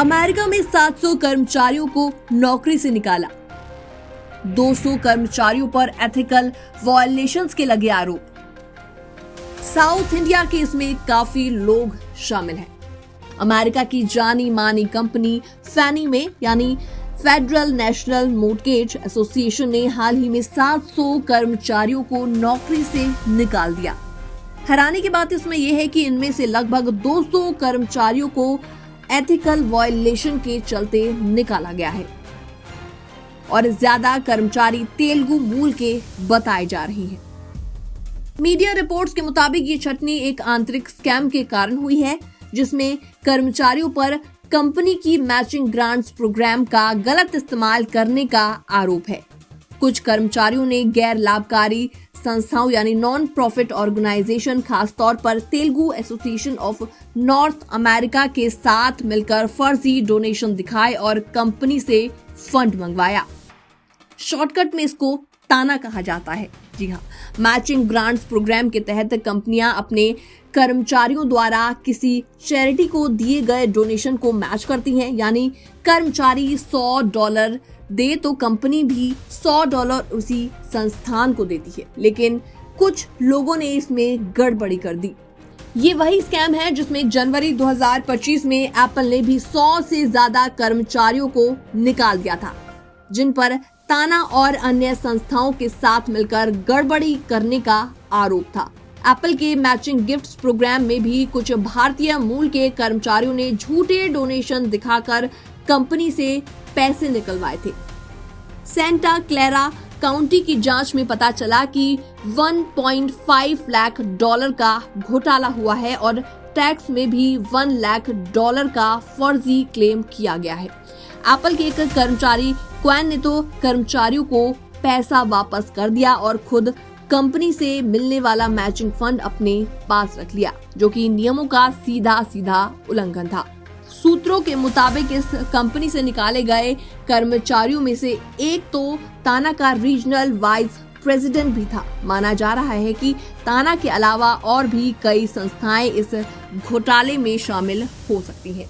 America में 700 कर्मचारियों को नौकरी से निकाला। 200 कर्मचारियों पर एथिकल वायलेशंस के लगे आरोप। साउथ इंडिया केस में काफी लोग शामिल हैं। अमेरिका की जानी मानी कंपनी फैनी में यानी फेडरल नेशनल मोर्टगेज एसोसिएशन ने हाल ही में 700 कर्मचारियों को नौकरी से निकाल दिया। हैरानी की बात इसमें यह है कि इनमें से लगभग 200 कर्मचारियों को एथिकल वायलेशन के चलते निकाला गया है और ज्यादा कर्मचारी तेलुगु मूल के बताए जा रहे हैं। मीडिया रिपोर्ट्स के मुताबिक ये छटनी एक आंतरिक स्कैम के कारण हुई है, जिसमें कर्मचारियों पर कंपनी की मैचिंग ग्रांट्स प्रोग्राम का गलत इस्तेमाल करने का आरोप है। कुछ कर्मचारियों ने गैर लाभकारी संस्थाओं यानी नॉन प्रॉफिट ऑर्गेनाइजेशन, खासतौर पर Telugu association of north America के साथ मिलकर फर्जी डोनेशन दिखाए और कंपनी से फंड मंगवाया। शॉर्टकट में इसको ताना कहा जाता है। जी हाँ, मैचिंग ग्रांट्स प्रोग्राम के तहत कंपनियां अपने कर्मचारियों द्वारा किसी चैरिटी को दिए गए डोनेशन को मैच करती हैं, यानी कर्मचारी $100 दे तो कंपनी भी $100 उसी संस्थान को देती है। लेकिन कुछ लोगों ने इसमें गड़बड़ी कर दी। ये वही स्कैम है जिसमें जनवरी 2025 में एप्पल ने भी 100 से ज्यादा कर्मचारियों को निकाल दिया था, जिन पर ताना और अन्य संस्थाओं के साथ मिलकर गड़बड़ी करने का आरोप था। एप्पल के मैचिंग गिफ्ट्स प्रोग्राम में भी कुछ भारतीय मूल के कर्मचारियों ने झूठे डोनेशन दिखाकर कंपनी से पैसे निकलवाए थे। सेंटा क्लेरा काउंटी की जांच में पता चला कि $1.5 लाख का घोटाला हुआ है और टैक्स में भी $1 लाख का फर्जी क्लेम किया गया है। एप्पल के एक कर्मचारी क्वैन ने तो कर्मचारियों को पैसा वापस कर दिया और खुद कंपनी से मिलने वाला मैचिंग फंड अपने पास रख लिया, जो कि नियमों का सीधा उल्लंघन था। सूत्रों के मुताबिक इस कंपनी से निकाले गए कर्मचारियों में से एक तो ताना का रीजनल वाइस प्रेसिडेंट भी था। माना जा रहा है कि ताना के अलावा और भी कई संस्थाएं इस घोटाले में शामिल हो सकती हैं।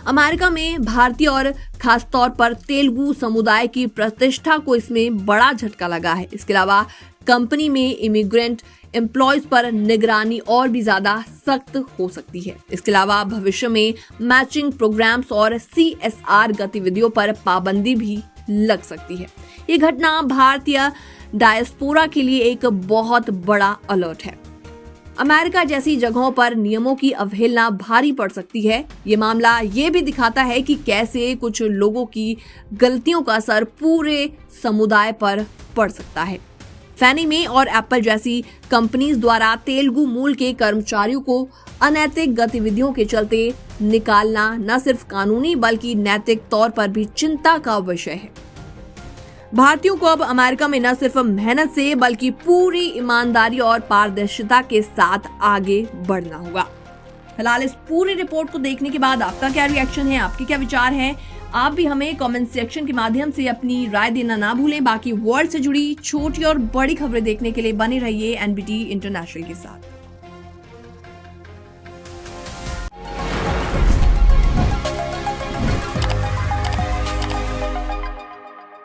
अमेरिका में भारतीय और खासतौर पर तेलुगु समुदाय की प्रतिष्ठा को इसमें बड़ा झटका लगा है। इसके अलावा कंपनी में इमिग्रेंट एम्प्लॉयज पर निगरानी और भी ज्यादा सख्त हो सकती है। इसके अलावा भविष्य में मैचिंग प्रोग्राम्स और CSR गतिविधियों पर पाबंदी भी लग सकती है। ये घटना भारतीय डायस्पोरा के लिए एक बहुत बड़ा अलर्ट है। अमेरिका जैसी जगहों पर नियमों की अवहेलना भारी पड़ सकती है। ये मामला ये भी दिखाता है कि कैसे कुछ लोगों की गलतियों का असर पूरे समुदाय पर पड़ सकता है। फैनी में और एप्पल जैसी कंपनीज द्वारा तेलुगु मूल के कर्मचारियों को अनैतिक गतिविधियों के चलते निकालना न सिर्फ कानूनी बल्कि नैतिक तौर पर भी चिंता का विषय है। भारतीयों को अब अमेरिका में न सिर्फ मेहनत से बल्कि पूरी ईमानदारी और पारदर्शिता के साथ आगे बढ़ना होगा। फिलहाल इस पूरी रिपोर्ट को देखने के बाद आपका क्या रिएक्शन है, आपके क्या विचार हैं? आप भी हमें कमेंट सेक्शन के माध्यम से अपनी राय देना ना भूलें। बाकी वर्ल्ड से जुड़ी छोटी और बड़ी खबरें देखने के लिए बने रहिए NBT इंटरनेशनल के साथ।